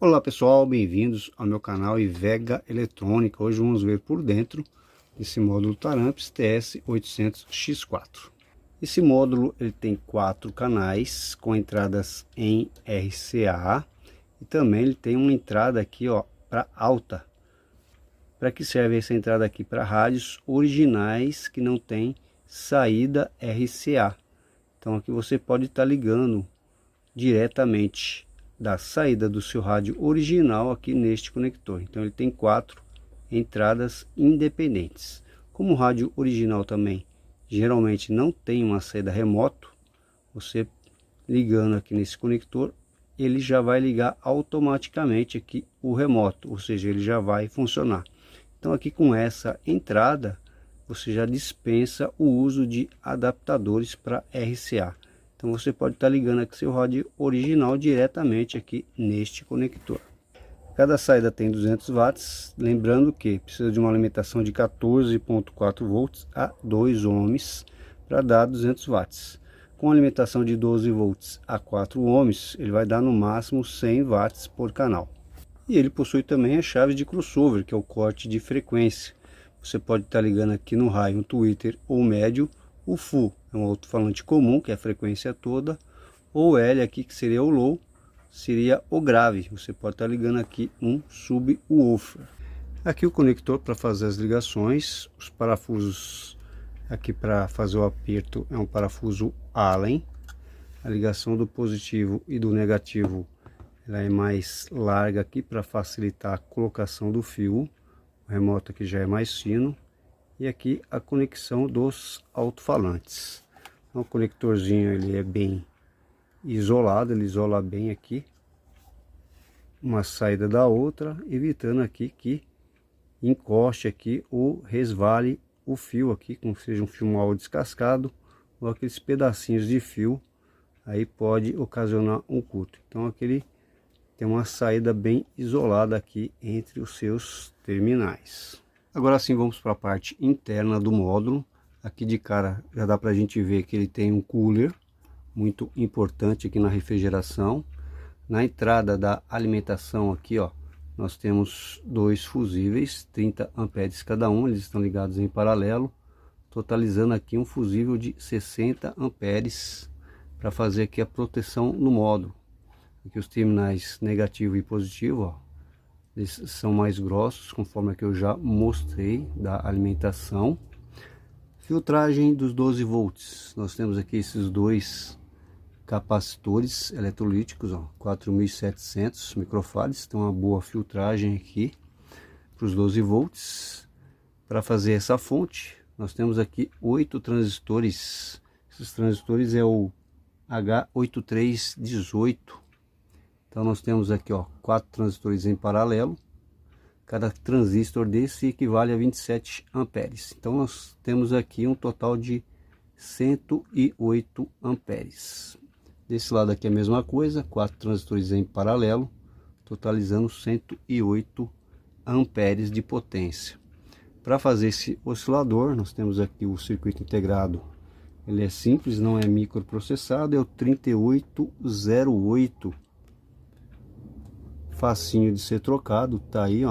Olá pessoal, bem-vindos ao meu canal Ivega Eletrônica. Hoje vamos ver por dentro desse módulo Taramps TS800X4. Esse módulo ele tem 4 canais com entradas em RCA e também ele tem uma entrada aqui para alta. Para que serve essa entrada aqui? Para rádios originais que não tem saída RCA. Então aqui você pode estar ligando diretamente da saída do seu rádio original aqui neste conector. Então ele tem 4 entradas independentes. Como o rádio original também geralmente não tem uma saída remoto, você ligando aqui nesse conector, ele já vai ligar automaticamente aqui o remoto, ou seja, ele já vai funcionar. Então aqui com essa entrada você já dispensa o uso de adaptadores para RCA. Então você pode estar ligando aqui seu rádio original diretamente aqui neste conector. Cada saída tem 200 watts, lembrando que precisa de uma alimentação de 14.4 volts a 2 ohms para dar 200 watts. Com alimentação de 12 volts a 4 ohms, ele vai dar no máximo 100 watts por canal. E ele possui também a chave de crossover, que é o corte de frequência. Você pode estar ligando aqui no raio, um tweeter ou médio, o full é um alto-falante comum, que é a frequência toda, ou o L aqui, que seria o low, seria o grave. Você pode estar ligando aqui um subwoofer. Aqui o conector para fazer as ligações, os parafusos aqui para fazer o aperto é um parafuso Allen. A ligação do positivo e do negativo ela é mais larga aqui para facilitar a colocação do fio. O remoto aqui já é mais fino. E aqui a conexão dos alto-falantes. Então, o conectorzinho ele é bem isolado, ele isola bem aqui uma saída da outra, evitando aqui que encoste aqui ou resvale o fio aqui, como seja um fio mal descascado ou aqueles pedacinhos de fio, aí pode ocasionar um curto. Então aquele tem uma saída bem isolada aqui entre os seus terminais. Agora sim vamos para a parte interna do módulo. Aqui de cara já dá para a gente ver que ele tem um cooler muito importante aqui na refrigeração. Na entrada da alimentação aqui nós temos 2 fusíveis, 30 amperes cada um, eles estão ligados em paralelo, totalizando aqui um fusível de 60 amperes para fazer aqui a proteção no módulo. Aqui os terminais negativo e positivo, eles são mais grossos, conforme que eu já mostrei da alimentação. Filtragem dos 12 volts. Nós temos aqui esses 2 capacitores eletrolíticos, 4.700 microfarads. Tem uma boa filtragem aqui para os 12 volts. Para fazer essa fonte, nós temos aqui 8 transistores. Esses transistores é o H8318. Então nós temos aqui 4 transistores em paralelo. Cada transistor desse equivale a 27 amperes. Então nós temos aqui um total de 108 amperes. Desse lado aqui é a mesma coisa, 4 transistores em paralelo, totalizando 108 amperes de potência. Para fazer esse oscilador, nós temos aqui o circuito integrado. Ele é simples, não é microprocessado, é o 3808. Facinho de ser trocado, tá aí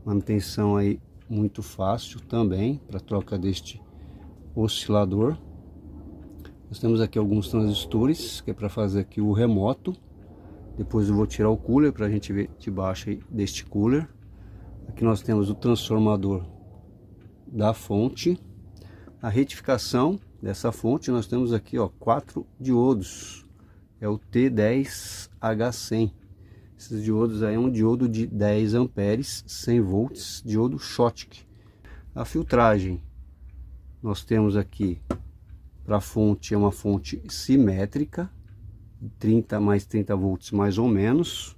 manutenção aí muito fácil também para troca deste oscilador. Nós temos aqui alguns transistores que é para fazer aqui o remoto. Depois eu vou tirar o cooler para a gente ver debaixo aí deste cooler. Aqui nós temos o transformador da fonte, a retificação dessa fonte. Nós temos aqui 4 diodos, é o T10H100. Esses diodos aí é um diodo de 10 amperes, 100 volts, diodo Schottky. A filtragem, nós temos aqui para a fonte, é uma fonte simétrica, 30 mais 30 volts mais ou menos.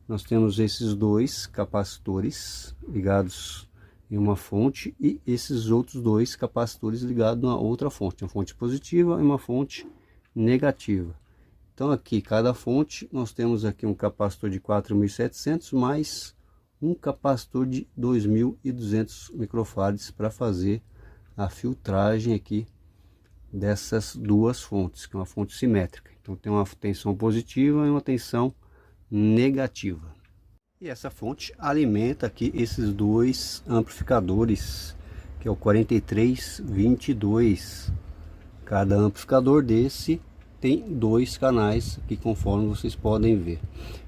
Nós temos esses 2 capacitores ligados em uma fonte e esses outros 2 capacitores ligados na outra fonte, uma fonte positiva e uma fonte negativa. Então aqui cada fonte nós temos aqui um capacitor de 4.700 mais um capacitor de 2.200 microfarads para fazer a filtragem aqui dessas 2 fontes, que é uma fonte simétrica. Então tem uma tensão positiva e uma tensão negativa. E essa fonte alimenta aqui esses dois amplificadores, que é o 4322. Cada amplificador desse tem 2 canais aqui, conforme vocês podem ver.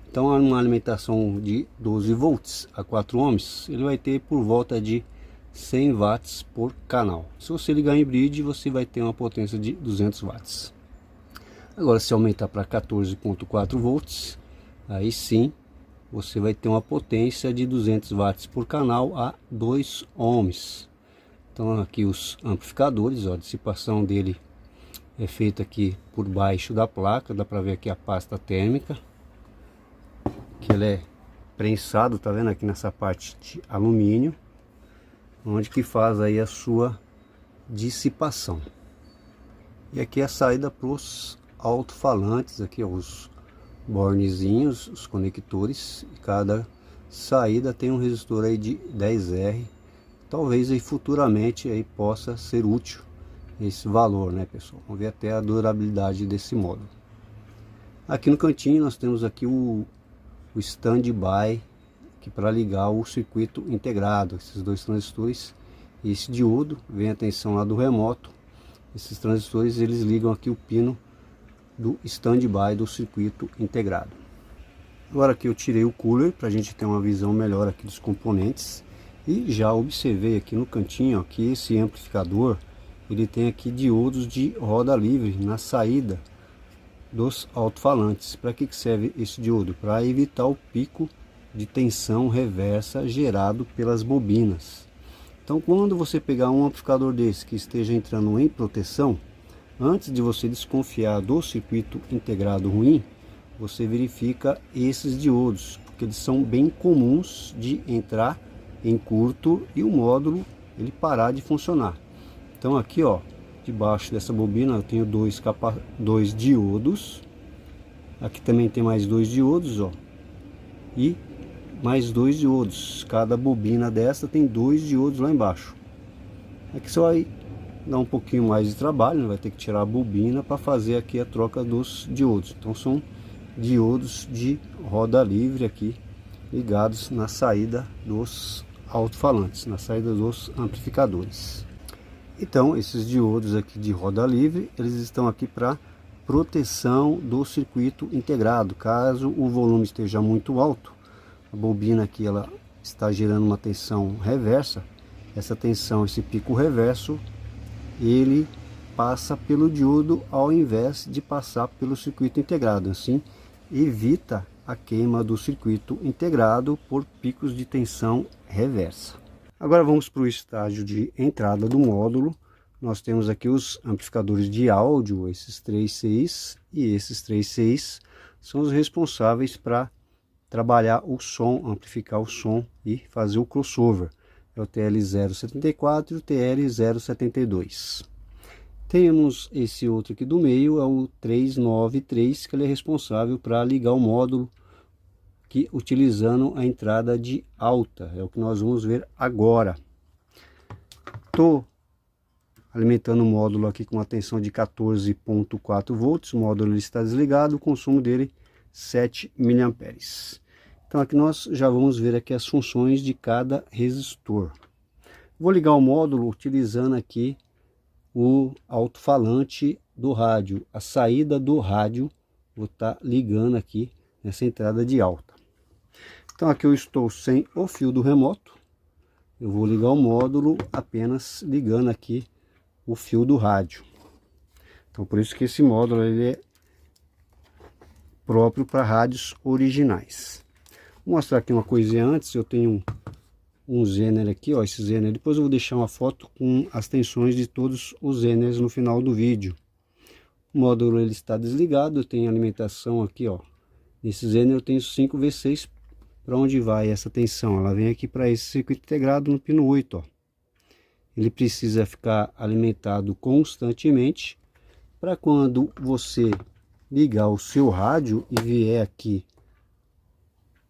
Então, uma alimentação de 12 volts a 4 ohms, ele vai ter por volta de 100 watts por canal. Se você ligar em bridge, você vai ter uma potência de 200 watts. Agora, se aumentar para 14.4 volts, aí sim você vai ter uma potência de 200 watts por canal a 2 ohms. Então, aqui os amplificadores, ó, a dissipação dele é feita aqui por baixo da placa. Dá para ver aqui a pasta térmica, que ele é prensado, tá vendo aqui nessa parte de alumínio, onde que faz aí a sua dissipação. E aqui a saída para os alto-falantes, aqui ó, os bornezinhos, os conectores. Cada saída tem um resistor aí de 10R. Talvez aí futuramente aí possa ser útil esse valor, né, pessoal? Vamos ver até a durabilidade desse módulo. Aqui no cantinho nós temos aqui o standby, que para ligar o circuito integrado, esses dois transistores e esse diodo. Vem a tensão lá do remoto. Esses transistores, eles ligam aqui o pino do standby do circuito integrado. Agora aqui eu tirei o cooler para a gente ter uma visão melhor aqui dos componentes. E já observei aqui no cantinho, ó, que esse amplificador ele tem aqui diodos de roda livre na saída dos alto-falantes. Para que serve esse diodo? Para evitar o pico de tensão reversa gerado pelas bobinas. Então, quando você pegar um amplificador desse que esteja entrando em proteção, antes de você desconfiar do circuito integrado ruim, você verifica esses diodos, porque eles são bem comuns de entrar em curto e o módulo ele parar de funcionar. Então aqui ó, debaixo dessa bobina eu tenho dois diodos. Aqui também tem mais 2 diodos, ó, e mais 2 diodos. Cada bobina dessa tem 2 diodos lá embaixo. Aqui só vai dar um pouquinho mais de trabalho, né? Vai ter que tirar a bobina para fazer aqui a troca dos diodos. Então são diodos de roda livre aqui, ligados na saída dos alto-falantes, na saída dos amplificadores. Então esses diodos aqui de roda livre, eles estão aqui para proteção do circuito integrado. Caso o volume esteja muito alto, a bobina aqui ela está gerando uma tensão reversa. Essa tensão, esse pico reverso, ele passa pelo diodo ao invés de passar pelo circuito integrado. Assim evita a queima do circuito integrado por picos de tensão reversa. Agora vamos para o estágio de entrada do módulo. Nós temos aqui os amplificadores de áudio, esses 3CIs, e esses 3CIs são os responsáveis para trabalhar o som, amplificar o som e fazer o crossover. É o TL074 e o TL072. Temos esse outro aqui do meio, é o 393, que ele é responsável para ligar o módulo que utilizando a entrada de alta. É o que nós vamos ver agora. Estou alimentando o módulo aqui com uma tensão de 14.4 volts. O módulo está desligado, o consumo dele 7 mA. Então aqui nós já vamos ver aqui as funções de cada resistor. Vou ligar o módulo utilizando aqui o alto-falante do rádio. A saída do rádio vou estar ligando aqui nessa entrada de alta. Então aqui eu estou sem o fio do remoto. Eu vou ligar o módulo apenas ligando aqui o fio do rádio. Então por isso que esse módulo ele é próprio para rádios originais. Vou mostrar aqui uma coisinha antes. Eu tenho um Zener aqui, ó, esse Zener. Depois eu vou deixar uma foto com as tensões de todos os Zeners no final do vídeo. O módulo ele está desligado. Eu tenho alimentação aqui, ó. Nesse Zener eu tenho 5V6. Para onde vai essa tensão? Ela vem aqui para esse circuito integrado no pino 8, ó. Ele precisa ficar alimentado constantemente para quando você ligar o seu rádio e vier aqui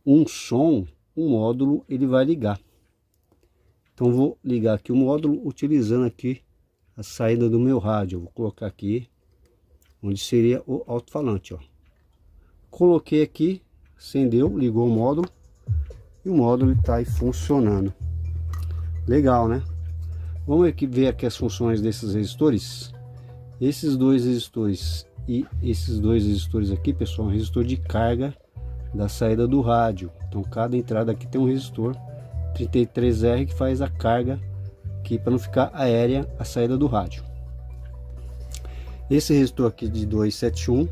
um som, o módulo ele vai ligar. Então vou ligar aqui o módulo utilizando aqui a saída do meu rádio. Eu vou colocar aqui onde seria o alto-falante, ó. Coloquei aqui, acendeu, ligou o módulo. e o módulo está aí funcionando. Legal, né? Vamos aqui ver aqui as funções desses resistores. Esses dois resistores e esses dois resistores aqui, pessoal, é um resistor de carga da saída do rádio. Então cada entrada aqui tem um resistor 33R que faz a carga aqui para não ficar aérea a saída do rádio. Esse resistor aqui de 271,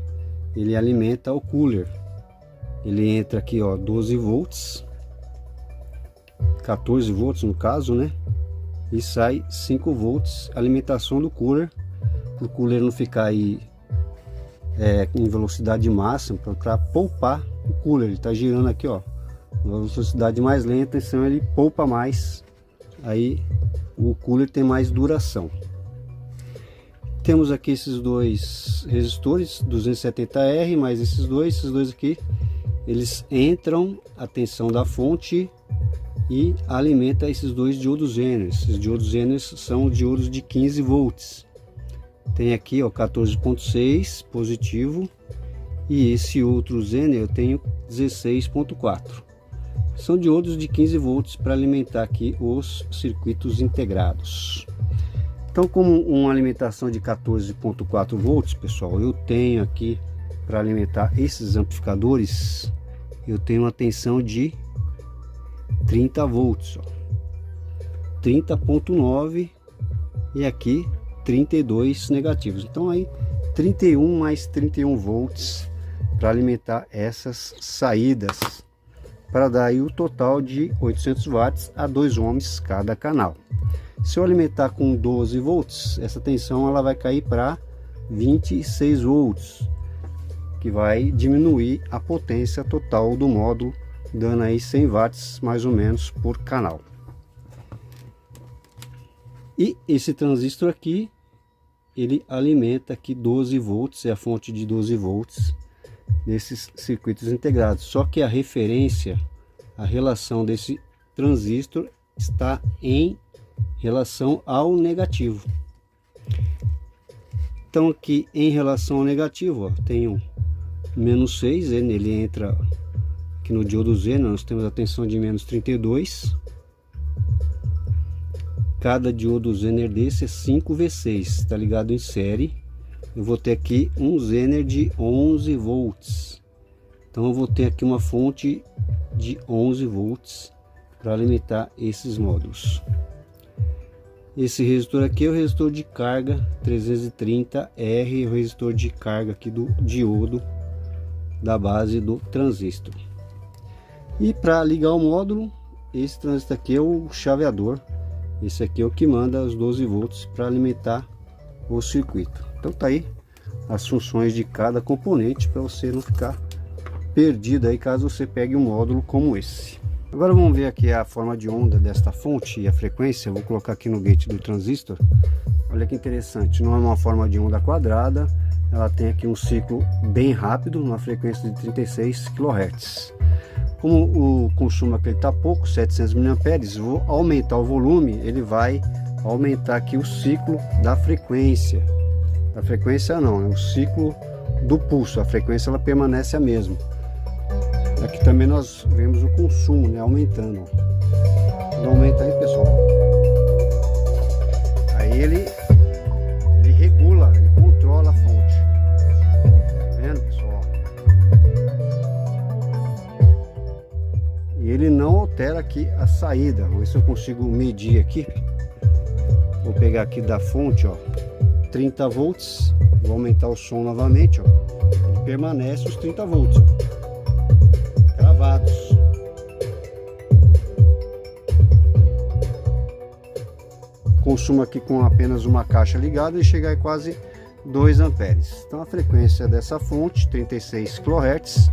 ele alimenta o cooler. Ele entra aqui, ó, 12 volts, 14 volts no caso, né? E sai 5 volts, alimentação do cooler, para o cooler não ficar aí em velocidade máxima, para poupar o cooler. Ele está girando aqui, ó, uma velocidade mais lenta, então ele poupa mais, aí o cooler tem mais duração. Temos aqui esses dois resistores 270R, mais esses dois aqui, eles entram a tensão da fonte e alimenta esses dois diodos Zener. Esses diodos Zener são diodos de 15 volts. Tem aqui, ó, 14.6 positivo, e esse outro Zener eu tenho 16.4. São diodos de 15 volts para alimentar aqui os circuitos integrados. Então, como uma alimentação de 14.4 volts, pessoal, eu tenho aqui para alimentar esses amplificadores, eu tenho uma tensão de 30 volts, 30.9 e aqui 32 negativos. Então aí 31 mais 31 volts para alimentar essas saídas, para dar aí o total de 800 watts a 2 ohms cada canal. Se eu alimentar com 12 volts, essa tensão ela vai cair para 26 volts, que vai diminuir a potência total do módulo, dando aí 100 watts mais ou menos por canal. E esse transistor aqui, ele alimenta aqui 12 volts, é a fonte de 12 volts desses circuitos integrados. Só que a referência, a relação desse transistor está em relação ao negativo. Então aqui em relação ao negativo, ó, tenho menos 6, ele entra aqui no diodo Z, nós temos a tensão de menos 32. Cada diodo Zener desse é 5V6, está ligado em série. Eu vou ter aqui um Zener de 11 volts. Então eu vou ter aqui uma fonte de 11 volts para alimentar esses módulos. Esse resistor aqui é o resistor de carga 330R, o resistor de carga aqui do diodo da base do transistor. E para ligar o módulo, esse transistor aqui é o chaveador. Esse aqui é o que manda os 12 volts para alimentar o circuito. Então tá aí as funções de cada componente para você não ficar perdido aí caso você pegue um módulo como esse. Agora vamos ver aqui a forma de onda desta fonte e a frequência. Eu vou colocar aqui no gate do transistor. Olha que interessante, não é uma forma de onda quadrada, ela tem aqui um ciclo bem rápido, uma frequência de 36 kHz. Como o consumo aqui está pouco, 700 mA, vou aumentar o volume, ele vai aumentar aqui o ciclo da frequência. A frequência não, é o ciclo do pulso, a frequência ela permanece a mesma. Aqui também nós vemos o consumo, né, aumentando. Vou aumentar aí, pessoal. Aí ele regula, ele controla a fonte. Tá vendo, pessoal? E ele não altera aqui a saída. Vamos ver se eu consigo medir aqui. Vou pegar aqui da fonte, ó, 30 volts. Vou aumentar o som novamente, ó. Ele permanece os 30 volts, ó. Gravados. Consumo aqui com apenas uma caixa ligada e chega a quase 2 amperes. Então a frequência dessa fonte 36 kHz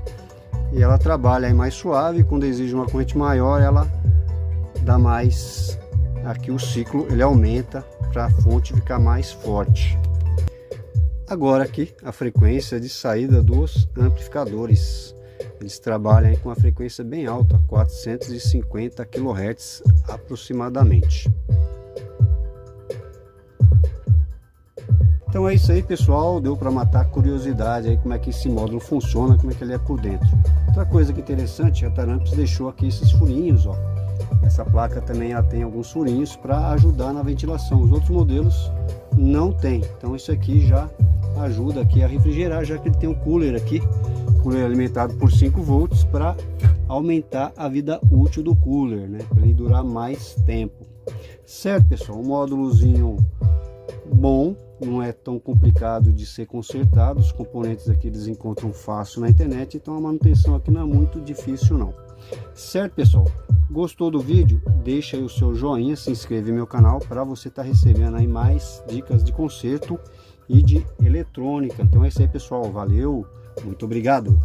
e ela trabalha aí mais suave. Quando exige uma corrente maior, ela dá mais aqui o ciclo, ele aumenta para a fonte ficar mais forte. Agora aqui a frequência de saída dos amplificadores. Eles trabalham com a frequência bem alta, 450 kHz aproximadamente. Então é isso aí, pessoal, deu para matar a curiosidade aí como é que esse módulo funciona, como é que ele é por dentro. Outra coisa que interessante, a Taramps deixou aqui esses furinhos, ó. Essa placa também ela tem alguns furinhos para ajudar na ventilação. Os outros modelos não tem. Então isso aqui já ajuda aqui a refrigerar, já que ele tem um cooler aqui, cooler alimentado por 5 volts para aumentar a vida útil do cooler, né? Para ele durar mais tempo. Certo, pessoal? Um módulozinho bom, não é tão complicado de ser consertado. Os componentes aqui eles encontram fácil na internet, então a manutenção aqui não é muito difícil não. Certo, pessoal? Gostou do vídeo? Deixa aí o seu joinha, se inscreve no meu canal para você estar recebendo aí mais dicas de conserto e de eletrônica. Então é isso aí, pessoal. Valeu, muito obrigado.